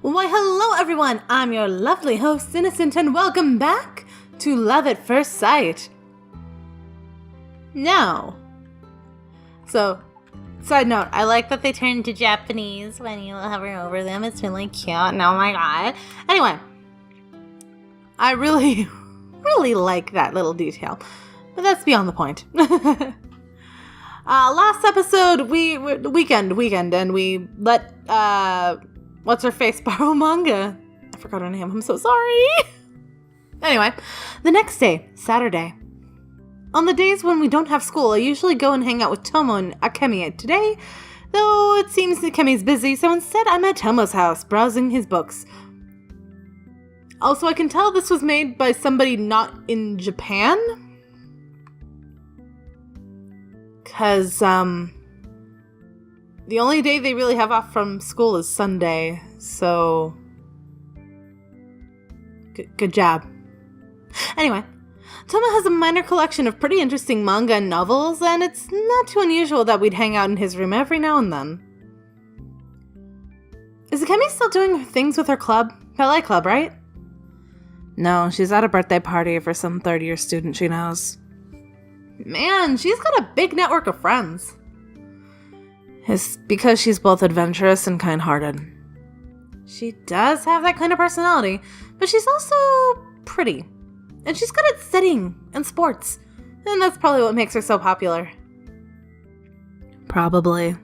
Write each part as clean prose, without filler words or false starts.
Why, hello everyone! I'm your lovely host, Innocent, and welcome back to Love at First Sight. Now, side note, I like that they turned to Japanese when you hover over them. It's really cute, and oh my god. Anyway, I really like that little detail, but that's beyond the point. Last episode, weekend, and we let, what's-her-face borrow manga. I forgot her name, I'm so sorry. Anyway, the next day, Saturday. On the days when we don't have school, I usually go and hang out with Tomo and Akemi. Today, though, it seems Akemi's busy, so instead I'm at Tomo's house, browsing his books. Also, I can tell this was made by somebody not in Japan. Because, the only day they really have off from school is Sunday, so... Good job. Anyway, Tomo has a minor collection of pretty interesting manga and novels, and it's not too unusual that we'd hang out in his room every now and then. Is Akemi still doing things with her club? Ballet club, right? No, she's at a birthday party for some third-year student she knows. Man, she's got a big network of friends. It's because she's both adventurous and kind-hearted. She does have that kind of personality, but she's also pretty. And she's good at studying and sports. And that's probably what makes her so popular. Probably.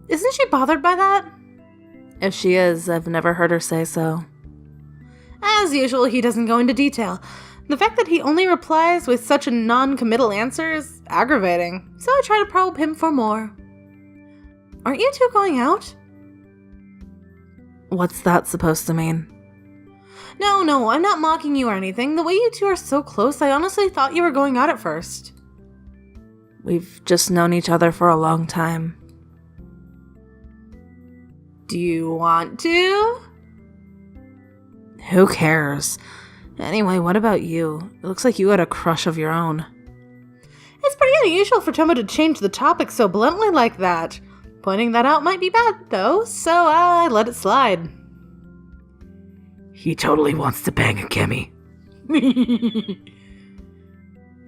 Isn't she bothered by that? If she is, I've never heard her say so. As usual, he doesn't go into detail. The fact that he only replies with such a non-committal answer is aggravating, so I try to probe him for more. Aren't you two going out? What's that supposed to mean? No, I'm not mocking you or anything. The way you two are so close, I honestly thought you were going out at first. We've just known each other for a long time. Do you want to? Who cares? Anyway, what about you? It looks like you had a crush of your own. It's pretty unusual for Tomo to change the topic so bluntly like that. Pointing that out might be bad, though, so I let it slide. He totally wants to bang Akemi.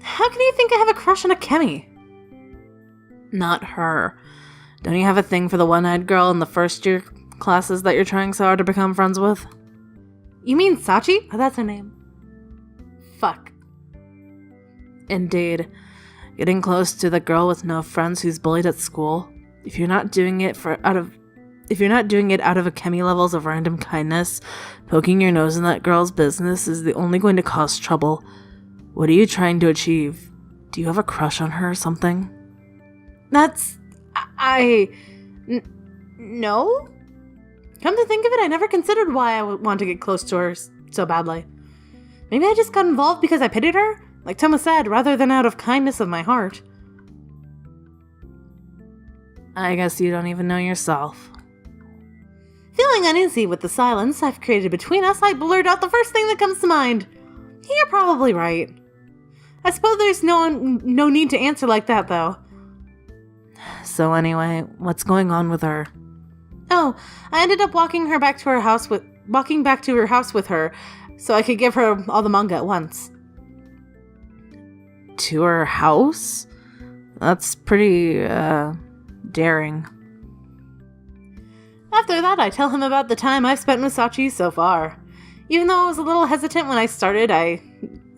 How can you think I have a crush on Akemi? Not her. Don't you have a thing for the one-eyed girl in the first-year classes that you're trying so hard to become friends with? You mean Sachi? Oh, that's her name. Fuck. Indeed. Getting close to the girl with no friends who's bullied at school. If you're not doing it out of Akemi levels of random kindness, poking your nose in that girl's business is only going to cause trouble. What are you trying to achieve? Do you have a crush on her or something? No? Come to think of it, I never considered why I would want to get close to her so badly. Maybe I just got involved because I pitied her? Like Tomo said, rather than out of kindness of my heart. I guess you don't even know yourself. Feeling uneasy with the silence I've created between us, I blurt out the first thing that comes to mind. You're probably right. I suppose there's no need to answer like that, though. So anyway, what's going on with her? Oh, I ended up walking back to her house with her, so I could give her all the manga at once. To her house? That's pretty, daring. After that, I tell him about the time I've spent with Sachi so far. Even though I was a little hesitant when I started,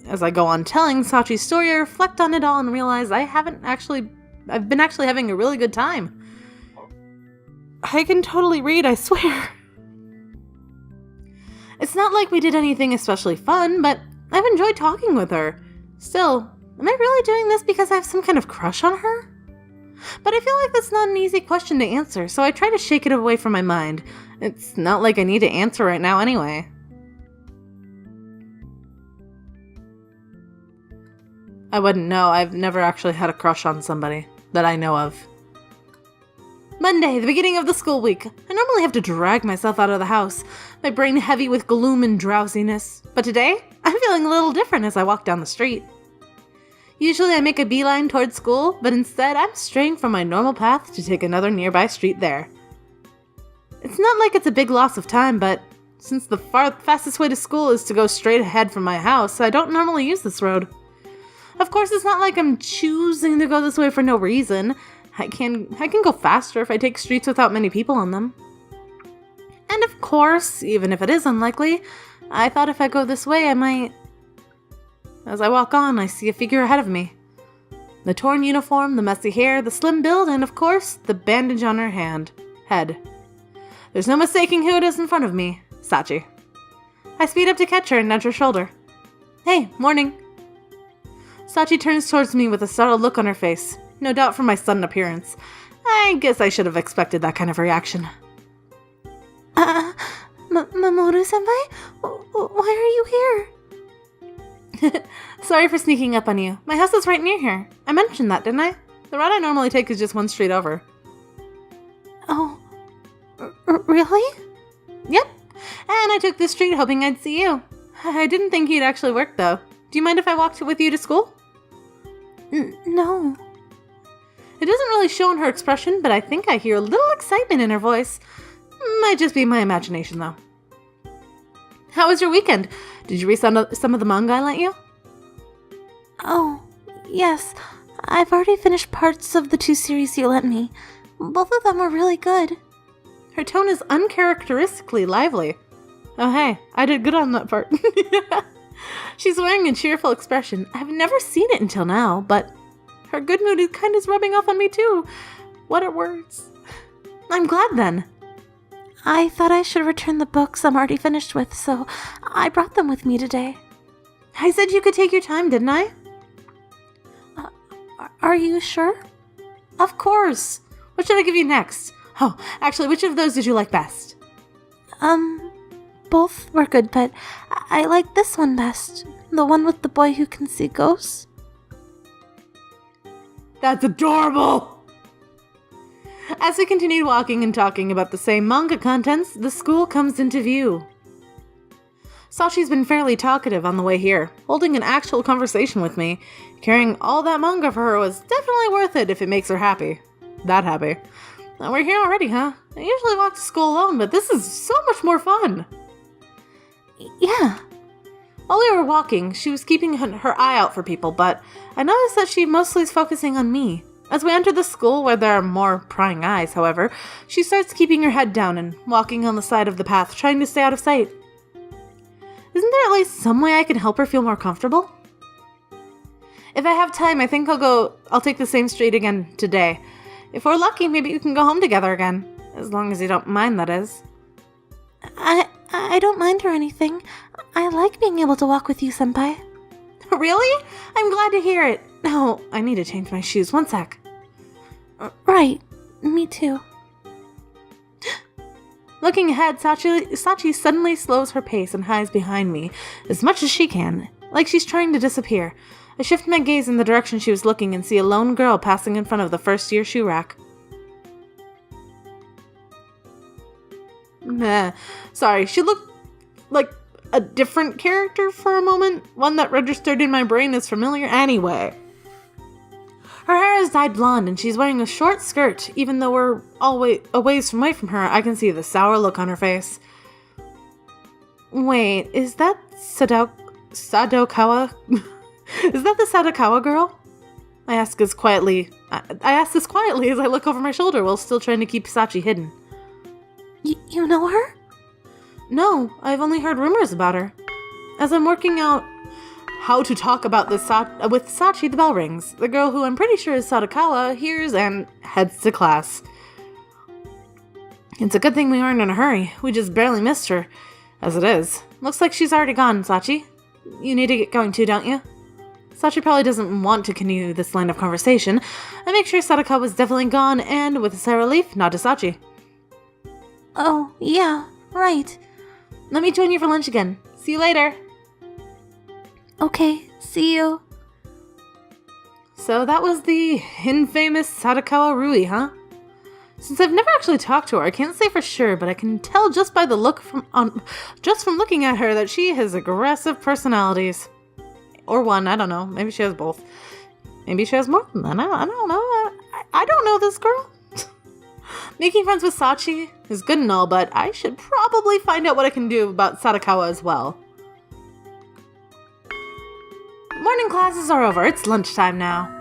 as I go on telling Sachi's story, I reflect on it all and realize I've been actually having a really good time. I can totally read, I swear. It's not like we did anything especially fun, but I've enjoyed talking with her. Still, am I really doing this because I have some kind of crush on her? But I feel like that's not an easy question to answer, so I try to shake it away from my mind. It's not like I need to answer right now anyway. I wouldn't know. I've never actually had a crush on somebody that I know of. Monday, the beginning of the school week. I normally have to drag myself out of the house, my brain heavy with gloom and drowsiness. But today, I'm feeling a little different as I walk down the street. Usually I make a beeline towards school, but instead I'm straying from my normal path to take another nearby street there. It's not like it's a big loss of time, but since the fastest way to school is to go straight ahead from my house, I don't normally use this road. Of course, it's not like I'm choosing to go this way for no reason. I can go faster if I take streets without many people on them. And of course, even if it is unlikely, I thought if I go this way, I might... As I walk on, I see a figure ahead of me. The torn uniform, the messy hair, the slim build, and of course, the bandage on her head. There's no mistaking who it is in front of me. Sachi. I speed up to catch her and nudge her shoulder. Hey, morning. Sachi turns towards me with a startled look on her face, no doubt from my sudden appearance. I guess I should have expected that kind of reaction. Mamoru-senpai? Why are you here? Sorry for sneaking up on you. My house is right near here. I mentioned that, didn't I? The route I normally take is just one street over. Oh, really? Yep. And I took this street hoping I'd see you. I didn't think you'd actually work, though. Do you mind if I walked with you to school? No. It doesn't really show in her expression, but I think I hear a little excitement in her voice. Might just be my imagination, though. How was your weekend? Did you read some of the manga I lent you? Oh, yes. I've already finished parts of the 2 series you lent me. Both of them were really good. Her tone is uncharacteristically lively. Oh hey, I did good on that part. She's wearing a cheerful expression. I've never seen it until now, but her good mood is rubbing off on me too. What are words? I'm glad then. I thought I should return the books I'm already finished with, so I brought them with me today. I said you could take your time, didn't I? Are you sure? Of course. What should I give you next? Oh, actually, which of those did you like best? Both were good, but I like this one best. The one with the boy who can see ghosts. That's adorable! As we continued walking and talking about the same manga contents, the school comes into view. Sachi's been fairly talkative on the way here, holding an actual conversation with me. Carrying all that manga for her was definitely worth it if it makes her happy. That happy. We're here already, huh? I usually walk to school alone, but this is so much more fun. Yeah. While we were walking, she was keeping her eye out for people, but I noticed that she mostly is focusing on me. As we enter the school, where there are more prying eyes, however, she starts keeping her head down and walking on the side of the path, trying to stay out of sight. Isn't there at least some way I can help her feel more comfortable? If I have time, I think I'll take the same street again today. If we're lucky, maybe we can go home together again. As long as you don't mind, that is. I don't mind or anything. I like being able to walk with you, senpai. Really? I'm glad to hear it. No, I need to change my shoes. One sec. Right. Me too. Looking ahead, Sachi suddenly slows her pace and hides behind me as much as she can, like she's trying to disappear. I shift my gaze in the direction she was looking and see a lone girl passing in front of the first-year shoe rack. Sorry, she looked like a different character for a moment, one that registered in my brain as familiar anyway. Her hair is dyed blonde and she's wearing a short skirt. Even though we're always away from her, I can see the sour look on her face. Wait, is that Sadakawa? Is that the Sadakawa girl? I ask this quietly as I look over my shoulder while still trying to keep Sachi hidden. You know her? No, I've only heard rumors about her. As I'm working out how to talk about this with Sachi, the bell rings. The girl who I'm pretty sure is Sadakawa hears and heads to class. It's a good thing we weren't in a hurry. We just barely missed her. As it is. Looks like she's already gone, Sachi. You need to get going too, don't you? Sachi probably doesn't want to continue this line of conversation. I make sure Sadakawa was definitely gone and, with a sigh of relief, nod to Sachi. Oh, yeah, right. Let me join you for lunch again. See you later. Okay, see you. So that was the infamous Sadakawa Rui, huh? Since I've never actually talked to her, I can't say for sure, but I can tell just by the look from looking at her that she has aggressive personalities. Or one, I don't know. Maybe she has both. Maybe she has more than that. I don't know. I don't know this girl. Making friends with Sachi is good and all, but I should probably find out what I can do about Sadakawa as well. Morning classes are over. It's lunchtime now.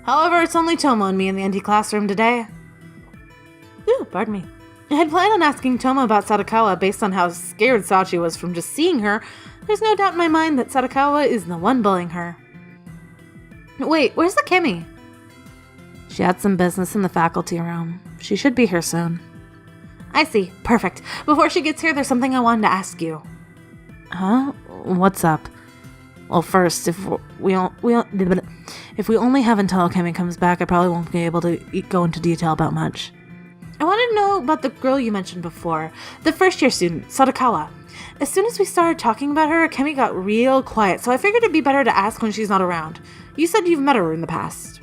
However, it's only Tomo and me in the empty classroom today. Ooh, pardon me. I had planned on asking Tomo about Sadakawa based on how scared Sachi was from just seeing her. There's no doubt in my mind that Sadakawa is the one bullying her. Wait, where's Akemi? She had some business in the faculty room. She should be here soon. I see. Perfect. Before she gets here, there's something I wanted to ask you. Huh? What's up? Well, first, if we only have until Akemi comes back, I probably won't be able to go into detail about much. I wanted to know about the girl you mentioned before, the first-year student, Sadakawa. As soon as we started talking about her, Akemi got real quiet, so I figured it'd be better to ask when she's not around. You said you've met her in the past.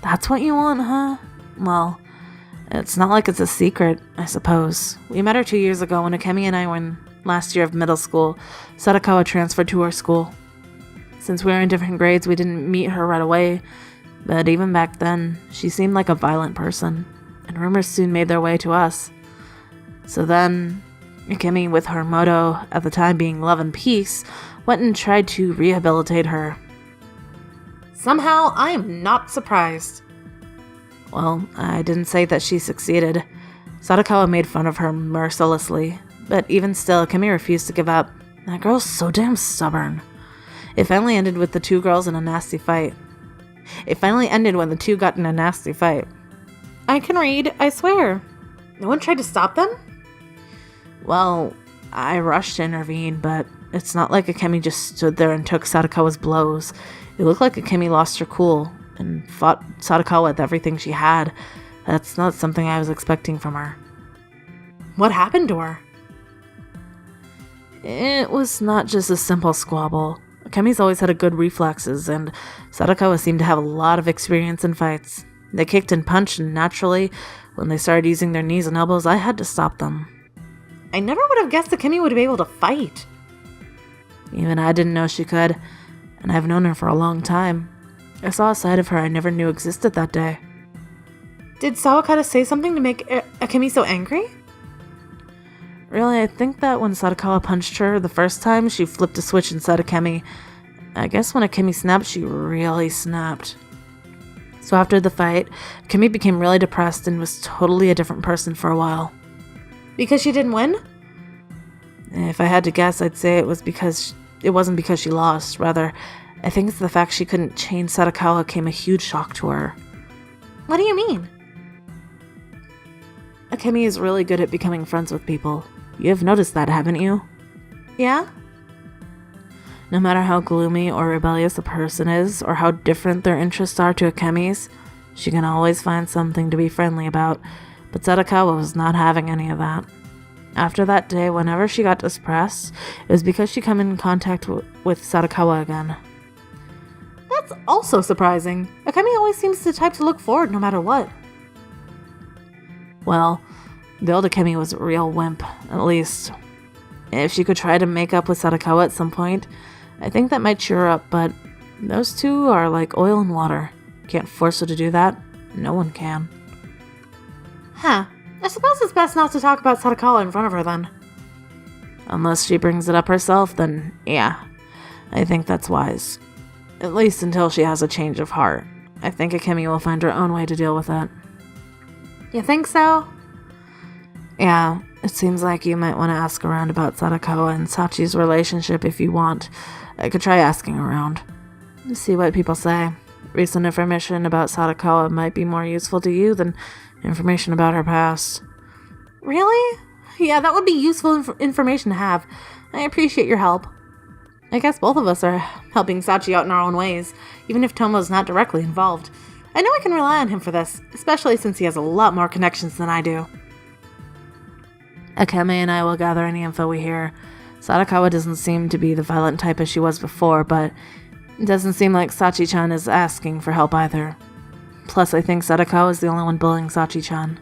That's what you want, huh? Well, it's not like it's a secret, I suppose. We met her 2 years ago when Akemi and I were in last year of middle school. Sadakawa transferred to our school. Since we were in different grades, we didn't meet her right away. But even back then, she seemed like a violent person, and rumors soon made their way to us. So then, Akemi, with her motto at the time being love and peace, went and tried to rehabilitate her. Somehow, I am not surprised. Well, I didn't say that she succeeded. Sadakawa made fun of her mercilessly, but even still, Akemi refused to give up. That girl's so damn stubborn. It finally ended with the two girls in a nasty fight. It finally ended when the two got in a nasty fight. I can read, I swear. No one tried to stop them? Well, I rushed to intervene, but it's not like Akemi just stood there and took Sadakawa's blows. It looked like Akemi lost her cool and fought Sadakawa with everything she had. That's not something I was expecting from her. What happened to her? It was not just a simple squabble. Akemi's always had good reflexes, and Sadakawa seemed to have a lot of experience in fights. They kicked and punched, and naturally, when they started using their knees and elbows, I had to stop them. I never would have guessed Akemi would be able to fight. Even I didn't know she could, and I've known her for a long time. I saw a side of her I never knew existed that day. Did Sawakata say something to make Akemi so angry? Really, I think that when Sadakawa punched her the first time, she flipped a switch inside Akemi. I guess when Akemi snapped, she really snapped. So after the fight, Akemi became really depressed and was totally a different person for a while. Because she didn't win? If I had to guess, I'd say it wasn't because she lost. Rather, I think it's the fact she couldn't chain Sadakawa came a huge shock to her. What do you mean? Akemi is really good at becoming friends with people. You've noticed that, haven't you? Yeah? No matter how gloomy or rebellious a person is, or how different their interests are to Akemi's, she can always find something to be friendly about, but Sadakawa was not having any of that. After that day, whenever she got depressed, it was because she came in contact with Sadakawa again. That's also surprising. Akemi always seems the type to look forward no matter what. Well, the old Akemi was a real wimp, at least. If she could try to make up with Sadakawa at some point, I think that might cheer her up, but those two are like oil and water. Can't force her to do that. No one can. Huh. I suppose it's best not to talk about Sadakawa in front of her then. Unless she brings it up herself, then yeah. I think that's wise. At least until she has a change of heart. I think Akemi will find her own way to deal with it. You think so? Yeah, it seems like you might want to ask around about Sadakawa and Sachi's relationship if you want. I could try asking around. See what people say. Recent information about Sadakawa might be more useful to you than information about her past. Really? Yeah, that would be useful information to have. I appreciate your help. I guess both of us are helping Sachi out in our own ways, even if Tomo's not directly involved. I know I can rely on him for this, especially since he has a lot more connections than I do. Akemi and I will gather any info we hear. Sadakawa doesn't seem to be the violent type as she was before, but it doesn't seem like Sachi-chan is asking for help either. Plus, I think Sadakawa is the only one bullying Sachi-chan.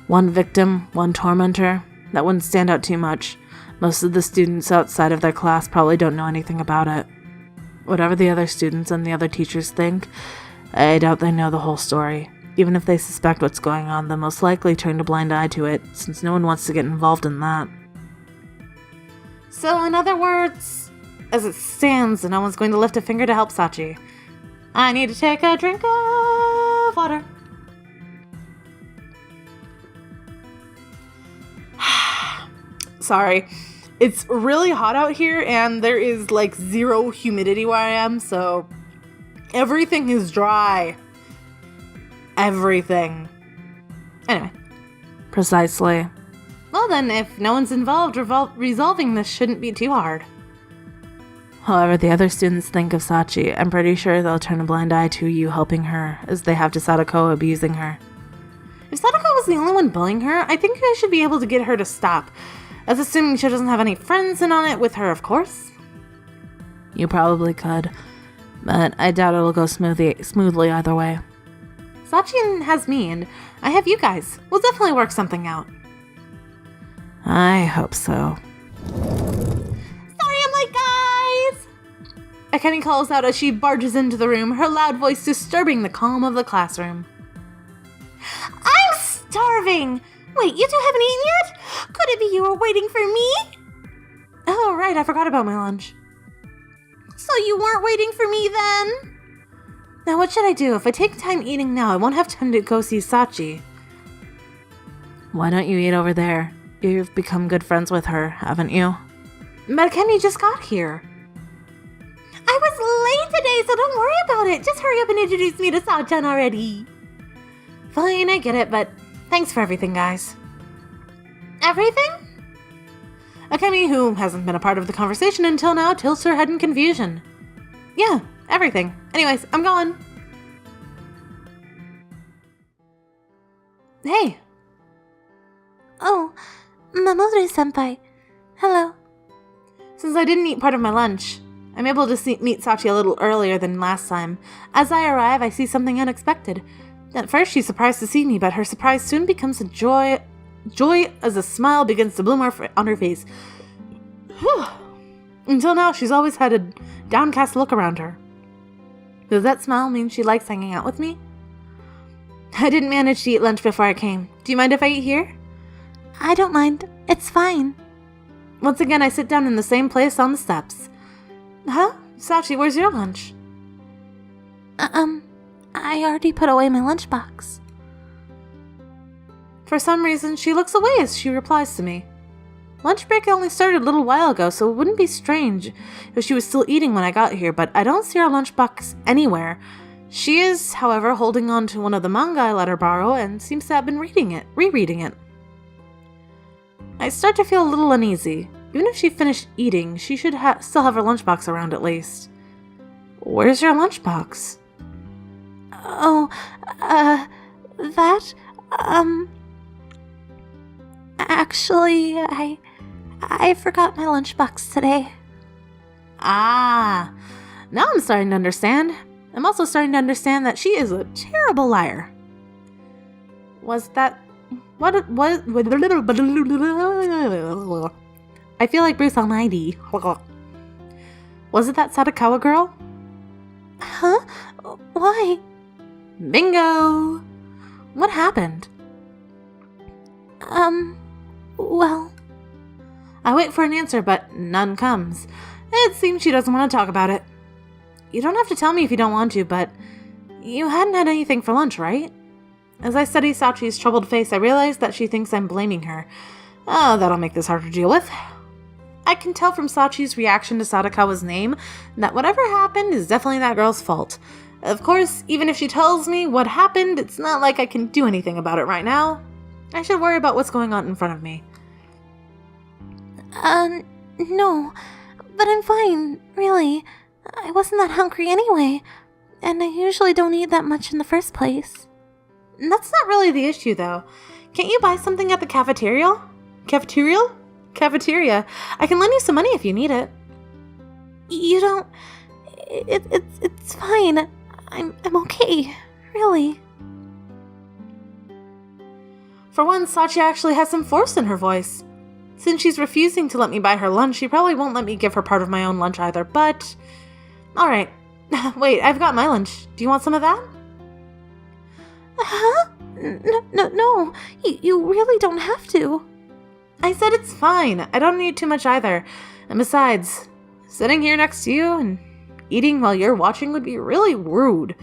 One victim, one tormentor, that wouldn't stand out too much. Most of the students outside of their class probably don't know anything about it. Whatever the other students and the other teachers think, I doubt they know the whole story. Even if they suspect what's going on, they'll most likely turn a blind eye to it, since no one wants to get involved in that. So, in other words, as it stands, no one's going to lift a finger to help Sachi. I need to take a drink of water. Sorry. It's really hot out here, and there is like zero humidity where I am, so everything is dry. Everything. Anyway. Precisely. Well then, if no one's involved, resolving this shouldn't be too hard. However, the other students think of Sachi. I'm pretty sure they'll turn a blind eye to you helping her, as they have to Sadako abusing her. If Sadako was the only one bullying her, I think I should be able to get her to stop. That's assuming she doesn't have any friends in on it with her, of course. You probably could, but I doubt it'll go smoothly either way. Sachi has me, and I have you guys. We'll definitely work something out. I hope so. Sorry I'm late, guys! Akemi calls out as she barges into the room, her loud voice disturbing the calm of the classroom. I'm starving! Wait, you two haven't eaten yet? Could it be you were waiting for me? Oh, right, I forgot about my lunch. So you weren't waiting for me then? Now what should I do? If I take time eating now, I won't have time to go see Sachi. Why don't you eat over there? You've become good friends with her, haven't you? But Akemi just got here. I was late today, so don't worry about it. Just hurry up and introduce me to Sa-chan already. Fine, I get it, but thanks for everything, guys. Everything? Akemi, who hasn't been a part of the conversation until now, tilts her head in confusion. Yeah, everything. Anyways, I'm going. Hey. Oh, Mamoru-senpai. Hello. Since I didn't eat part of my lunch, I'm able to meet Sachi a little earlier than last time. As I arrive, I see something unexpected. At first, she's surprised to see me, but her surprise soon becomes a joy as a smile begins to bloom on her face. Until now, she's always had a downcast look around her. Does that smile mean she likes hanging out with me? I didn't manage to eat lunch before I came. Do you mind if I eat here? I don't mind. It's fine. Once again, I sit down in the same place on the steps. Huh? Sachi, where's your lunch? I already put away my lunchbox. For some reason, she looks away as she replies to me. Lunch break only started a little while ago, so it wouldn't be strange if she was still eating when I got here, but I don't see her lunchbox anywhere. She is, however, holding on to one of the manga I let her borrow and seems to have been rereading it. I start to feel a little uneasy. Even if she finished eating, she should still have her lunchbox around at least. Where's your lunchbox? Oh, actually, I forgot my lunchbox today. Ah, now I'm starting to understand. I'm also starting to understand that she is a terrible liar. Was that... What was... I feel like Bruce Almighty. Was it that Sadakawa girl? Huh? Why? Bingo! What happened? Well... I wait for an answer, but none comes. It seems she doesn't want to talk about it. You don't have to tell me if you don't want to, but you hadn't had anything for lunch, right? As I study Sachi's troubled face, I realize that she thinks I'm blaming her. Oh, that'll make this hard to deal with. I can tell from Sachi's reaction to Sadakawa's name that whatever happened is definitely that girl's fault. Of course, even if she tells me what happened, it's not like I can do anything about it right now. I should worry about what's going on in front of me. No, but I'm fine, really. I wasn't that hungry anyway, and I usually don't eat that much in the first place. That's not really the issue, though. Can't you buy something at the cafeteria? Cafeteria. I can lend you some money if you need it. You don't... It's fine. I'm okay, really. For once, Sachi actually has some force in her voice. Since she's refusing to let me buy her lunch, she probably won't let me give her part of my own lunch either, but... Alright. Wait, I've got my lunch. Do you want some of that? Huh? No. You really don't have to. I said it's fine. I don't need too much either. And besides, sitting here next to you and eating while you're watching would be really rude.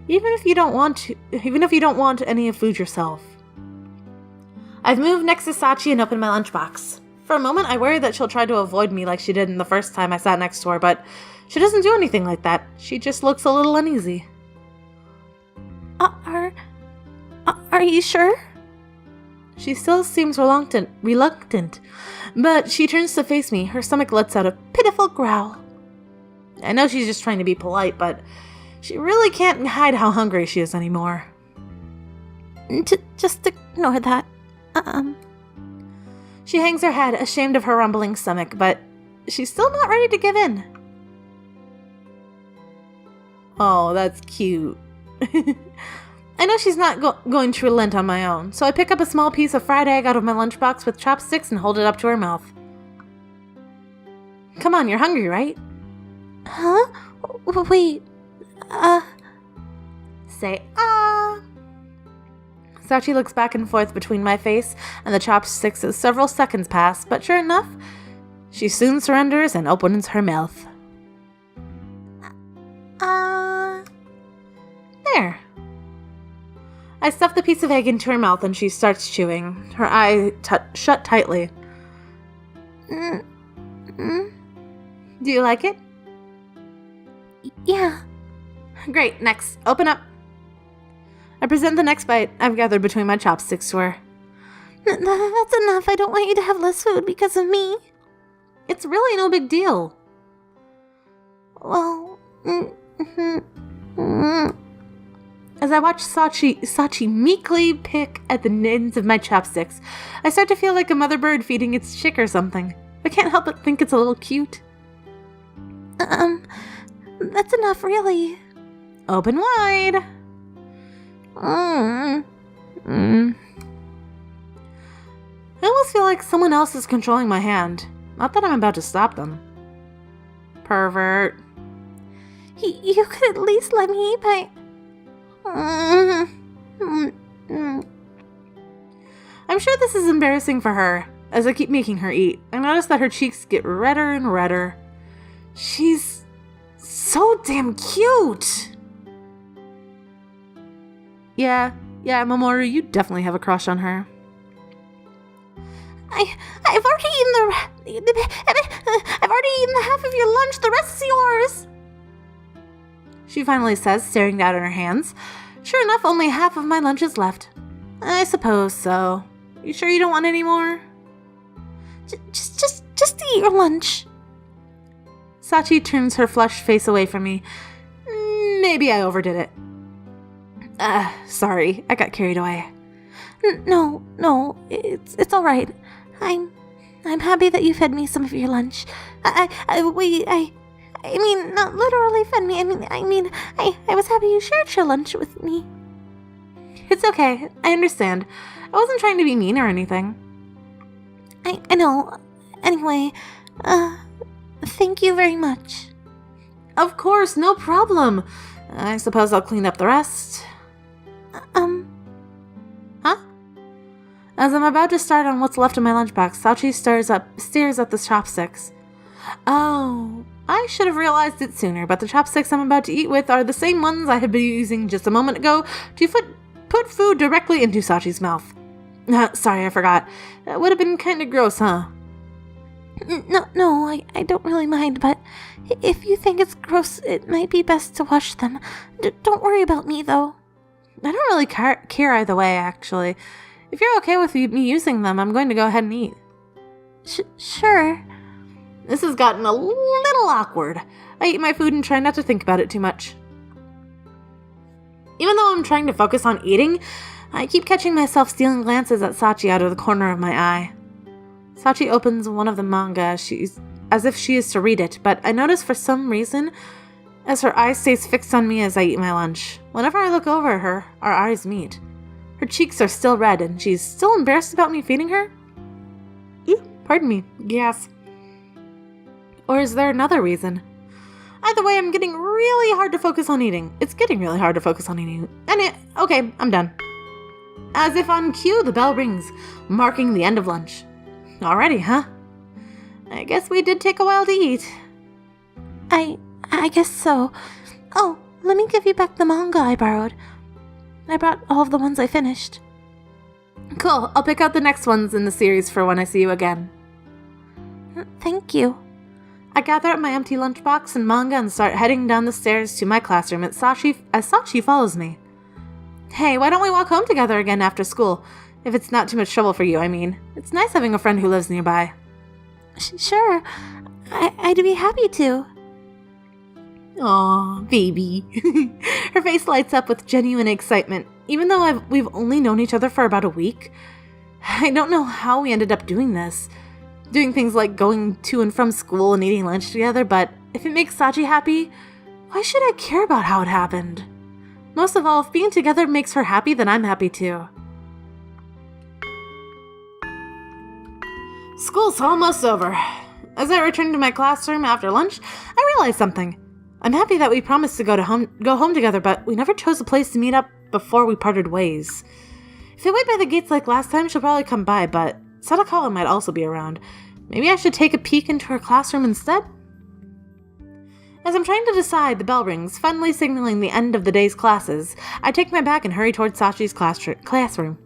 Even if you don't want any food yourself. I've moved next to Sachi and opened my lunchbox. For a moment, I worry that she'll try to avoid me like she did the first time I sat next to her, but she doesn't do anything like that. She just looks a little uneasy. Are you sure? She still seems reluctant, but she turns to face me. Her stomach lets out a pitiful growl. I know she's just trying to be polite, but she really can't hide how hungry she is anymore. Just ignore that. She hangs her head, ashamed of her rumbling stomach, but she's still not ready to give in. Oh, that's cute. I know she's not going to relent on my own, so I pick up a small piece of fried egg out of my lunchbox with chopsticks and hold it up to her mouth. Come on, you're hungry, right? Huh? Wait, Say, ah. Sachi looks back and forth between my face and the chopsticks as several seconds pass, but sure enough, she soon surrenders and opens her mouth. There. I stuff the piece of egg into her mouth and she starts chewing, her eye shut tightly. Do you like it? Yeah. Great, next, open up. I present the next bite I've gathered between my chopsticks to her. That's enough. I don't want you to have less food because of me. It's really no big deal. Well, As I watch Sachi meekly pick at the ends of my chopsticks, I start to feel like a mother bird feeding its chick or something. I can't help but think it's a little cute. That's enough, really. Open wide. I almost feel like someone else is controlling my hand. Not that I'm about to stop them. Pervert. You could at least let me eat my... I'm sure this is embarrassing for her. As I keep making her eat, I notice that her cheeks get redder and redder. She's so damn cute! Yeah, Mamoru, you definitely have a crush on her. I've already eaten the half of your lunch. The rest is yours. She finally says, staring down at her hands. Sure enough, only half of my lunch is left. I suppose so. You sure you don't want any more? Just eat your lunch. Sachi turns her flushed face away from me. Maybe I overdid it. Sorry, I got carried away. No, it's all right. I'm happy that you fed me some of your lunch. I mean, not literally fed me. I was happy you shared your lunch with me. It's okay. I understand. I wasn't trying to be mean or anything. I know. Anyway, thank you very much. Of course, no problem. I suppose I'll clean up the rest. Huh? As I'm about to start on what's left of my lunchbox, Sachi stares at the chopsticks. Oh, I should have realized it sooner, but the chopsticks I'm about to eat with are the same ones I had been using just a moment ago to put food directly into Sachi's mouth. Sorry, I forgot. That would have been kind of gross, huh? No, I don't really mind, but if you think it's gross, it might be best to wash them. Don't worry about me, though. I don't really care either way, actually. If you're okay with me using them, I'm going to go ahead and eat. Sure. This has gotten a little awkward. I eat my food and try not to think about it too much. Even though I'm trying to focus on eating, I keep catching myself stealing glances at Sachi out of the corner of my eye. Sachi opens one of the manga as if she is to read it, but I notice for some reason, as her eye stays fixed on me as I eat my lunch. Whenever I look over at her, our eyes meet. Her cheeks are still red, and she's still embarrassed about me feeding her? Pardon me, yes. Or is there another reason? Either way, I'm getting really hard to focus on eating. It's getting really hard to focus on eating. Okay, I'm done. As if on cue, the bell rings, marking the end of lunch. Already, huh? I guess we did take a while to eat. I guess so. Oh, let me give you back the manga I borrowed. I brought all of the ones I finished. Cool, I'll pick out the next ones in the series for when I see you again. Thank you. I gather up my empty lunchbox and manga and start heading down the stairs to my classroom as Sachi follows me. Hey, why don't we walk home together again after school? If it's not too much trouble for you, I mean. It's nice having a friend who lives nearby. Sure. I'd be happy to. Aw, baby. Her face lights up with genuine excitement. Even though we've only known each other for about a week, I don't know how we ended up doing this. Doing things like going to and from school and eating lunch together, but if it makes Sachi happy, why should I care about how it happened? Most of all, if being together makes her happy, then I'm happy too. School's almost over. As I return to my classroom after lunch, I realize something. I'm happy that we promised to go home together, but we never chose a place to meet up before we parted ways. If I wait by the gates like last time, she'll probably come by, but Sadakawa might also be around. Maybe I should take a peek into her classroom instead? As I'm trying to decide, the bell rings, finally signaling the end of the day's classes. I take my bag and hurry towards Sachi's classroom.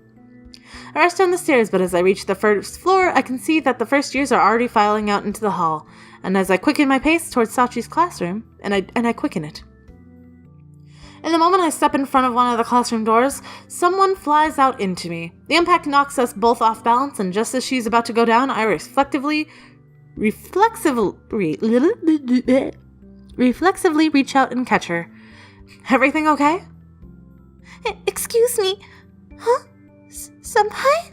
I rush down the stairs, but as I reach the first floor, I can see that the first years are already filing out into the hall, and as I quicken my pace towards Sachi's classroom, and I quicken it. In the moment I step in front of one of the classroom doors, someone flies out into me. The impact knocks us both off balance, and just as she's about to go down, I reflexively reach out and catch her. Everything okay? Excuse me. Huh? Senpai?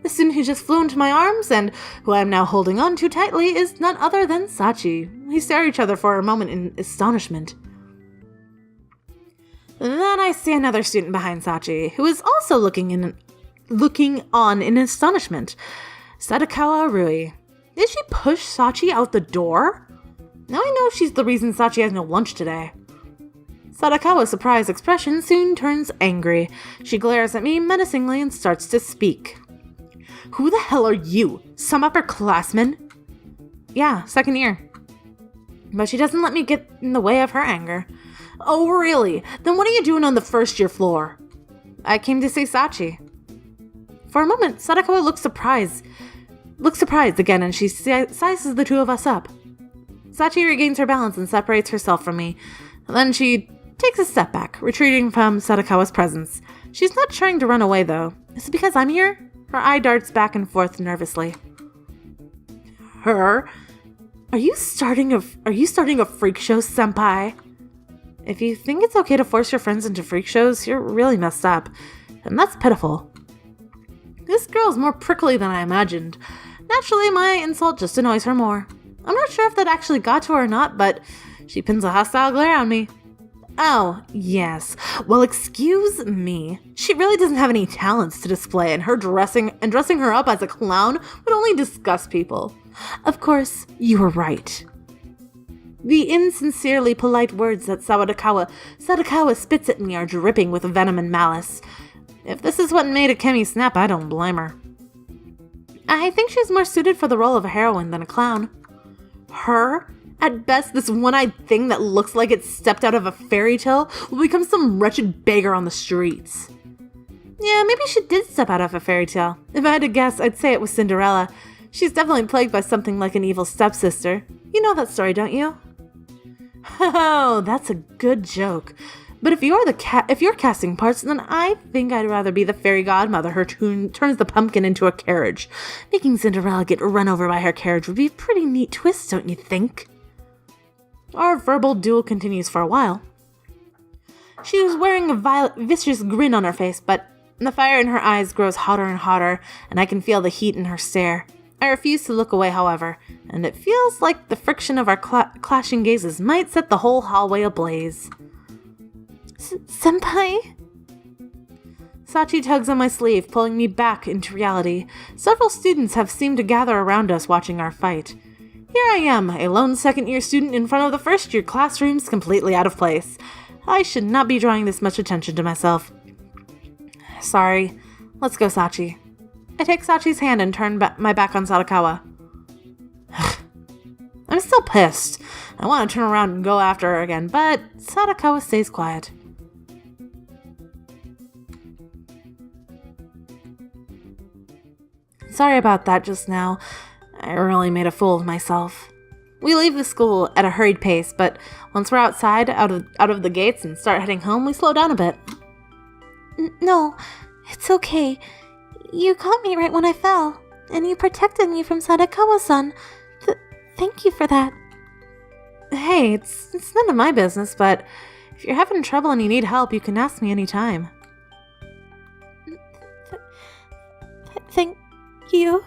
The student who just flew into my arms, and who I am now holding on to tightly, is none other than Sachi. We stare at each other for a moment in astonishment. Then I see another student behind Sachi, who is also looking on in astonishment. Sadakawa Rui. Did she push Sachi out the door? Now I know she's the reason Sachi has no lunch today. Sadakawa's surprised expression soon turns angry. She glares at me menacingly and starts to speak. Who the hell are you? Some upperclassman? Yeah, second year. But she doesn't let me get in the way of her anger. Oh, really? Then what are you doing on the first year floor? I came to see Sachi. For a moment, Sadakawa looks surprised again, and she sizes the two of us up. Sachi regains her balance and separates herself from me. Then she takes a step back, retreating from Sadakawa's presence. She's not trying to run away, though. Is it because I'm here? Her eye darts back and forth nervously. Her? Are you starting a freak show, senpai? If you think it's okay to force your friends into freak shows, you're really messed up. And that's pitiful. This girl's more prickly than I imagined. Naturally, my insult just annoys her more. I'm not sure if that actually got to her or not, but she pins a hostile glare on me. Oh, yes. Well, excuse me. She really doesn't have any talents to display, and dressing her up as a clown would only disgust people. Of course, you were right. The insincerely polite words that Sadakawa spits at me are dripping with venom and malice. If this is what made Akemi snap, I don't blame her. I think she's more suited for the role of a heroine than a clown. Her? At best, this one-eyed thing that looks like it stepped out of a fairy tale will become some wretched beggar on the streets. Yeah, maybe she did step out of a fairy tale. If I had to guess, I'd say it was Cinderella. She's definitely plagued by something like an evil stepsister. You know that story, don't you? Oh, that's a good joke. But if you're casting parts, then I think I'd rather be the fairy godmother who turns the pumpkin into a carriage. Making Cinderella get run over by her carriage would be a pretty neat twist, don't you think? Our verbal duel continues for a while. She was wearing a vicious grin on her face, but the fire in her eyes grows hotter and hotter, and I can feel the heat in her stare. I refuse to look away, however, and it feels like the friction of our clashing gazes might set the whole hallway ablaze. Senpai? Sachi tugs on my sleeve, pulling me back into reality. Several students have seemed to gather around us watching our fight. Here I am, a lone second-year student in front of the first-year classrooms, completely out of place. I should not be drawing this much attention to myself. Sorry. Let's go, Sachi. I take Sachi's hand and turn my back on Sadakawa. I'm still pissed. I want to turn around and go after her again, but Sadakawa stays quiet. Sorry about that just now. I really made a fool of myself. We leave the school at a hurried pace, but once we're outside, out of the gates and start heading home, we slow down a bit. No, it's okay. You caught me right when I fell, and you protected me from Sadakawa-san. Thank you for that. Hey, it's none of my business, but if you're having trouble and you need help, you can ask me anytime. Thank you.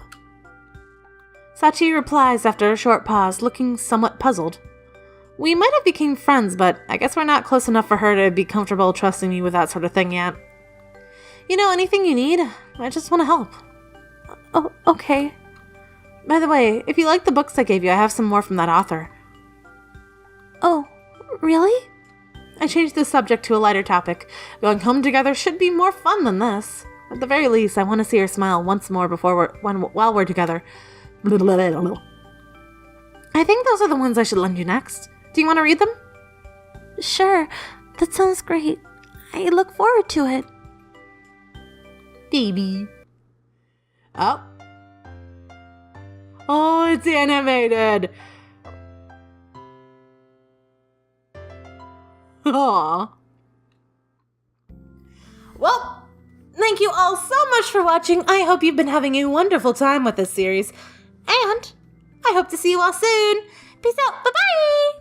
Sachi replies after a short pause, looking somewhat puzzled. We might have become friends, but I guess we're not close enough for her to be comfortable trusting me with that sort of thing yet. You know, anything you need, I just want to help. Oh, okay. By the way, if you like the books I gave you, I have some more from that author. Oh, really? I changed the subject to a lighter topic. Going home together should be more fun than this. At the very least, I want to see her smile once more while we're together. I think those are the ones I should lend you next. Do you want to read them? Sure, that sounds great. I look forward to it. Baby. Oh. Oh, it's animated. Aww. Well, thank you all so much for watching. I hope you've been having a wonderful time with this series. And I hope to see you all soon. Peace out. Bye-bye.